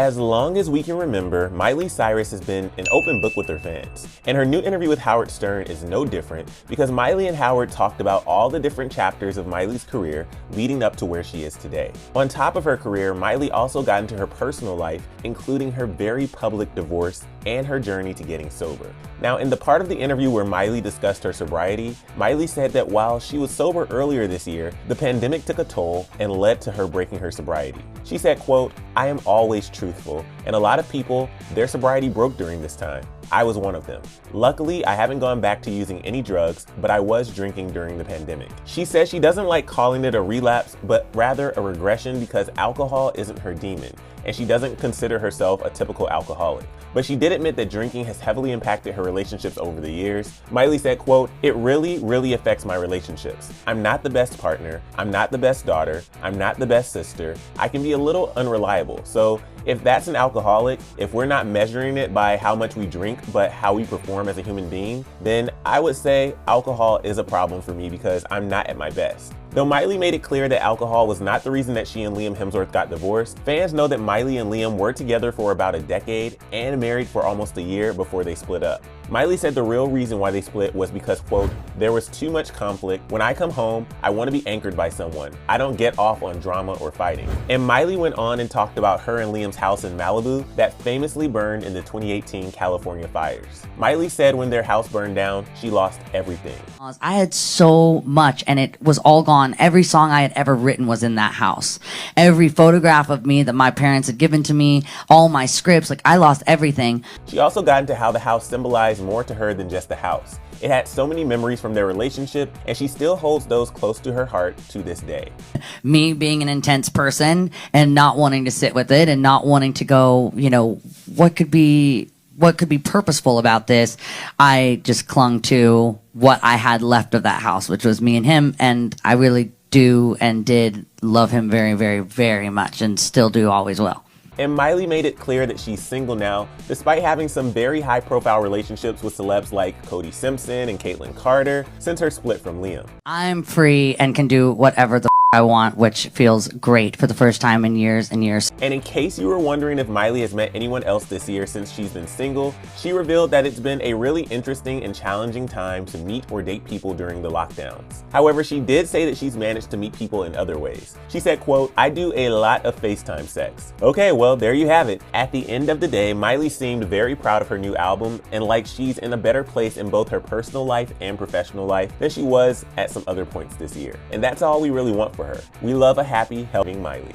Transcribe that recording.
As long as we can remember, Miley Cyrus has been an open book with her fans. And her new interview with Howard Stern is no different because Miley and Howard talked about all the different chapters of Miley's career leading up to where she is today. On top of her career, Miley also got into her personal life, including her very public divorce and her journey to getting sober. Now, in the part of the interview where Miley discussed her sobriety, Miley said that while she was sober earlier this year, the pandemic took a toll and led to her breaking her sobriety. She said, quote, "I am always truthful, and a lot of people, their sobriety broke during this time. I was one of them. Luckily, I haven't gone back to using any drugs, but I was drinking during the pandemic." She says she doesn't like calling it a relapse, but rather a regression because alcohol isn't her demon, and she doesn't consider herself a typical alcoholic. But she did admit that drinking has heavily impacted her relationships over the years. Miley said, quote, "It really affects my relationships. I'm not the best partner. I'm not the best daughter. I'm not the best sister. I can be a little unreliable. So if that's an alcoholic, if we're not measuring it by how much we drink, but how we perform as a human being, then I would say alcohol is a problem for me because I'm not at my best." Though Miley made it clear that alcohol was not the reason that she and Liam Hemsworth got divorced, fans know that Miley and Liam were together for about a decade and married for almost a year before they split up. Miley said the real reason why they split was because, quote, "There was too much conflict. When I come home, I want to be anchored by someone. I don't get off on drama or fighting." And Miley went on and talked about her and Liam's house in Malibu that famously burned in the 2018 California fires. Miley said when their house burned down, she lost everything. I had so much and it was all gone. Every song I had ever written was in that house. Every photograph of me that my parents had given to me, all my scripts, like I lost everything. She also got into how the house symbolized more to her than just the house. It had so many memories from their relationship, and she still holds those close to her heart to this day. Me being an intense person and not wanting to sit with it and not wanting to go, what could be purposeful about this, I just clung to what I had left of that house, which was me and him, and I really do and did love him very, very, very much and still do always will. And Miley made it clear that she's single now, despite having some very high-profile relationships with celebs like Cody Simpson and Caitlyn Carter since her split from Liam. I'm free and can do whatever the I want, which feels great for the first time in years and years. And in case you were wondering if Miley has met anyone else this year since she's been single, she revealed that it's been a really interesting and challenging time to meet or date people during the lockdowns. However, she did say that she's managed to meet people in other ways. She said, quote, "I do a lot of FaceTime sex." Okay, well, there you have it. At the end of the day, Miley seemed very proud of her new album and like she's in a better place in both her personal life and professional life than she was at some other points this year. And that's all we really want for her. We love a happy, helping Miley.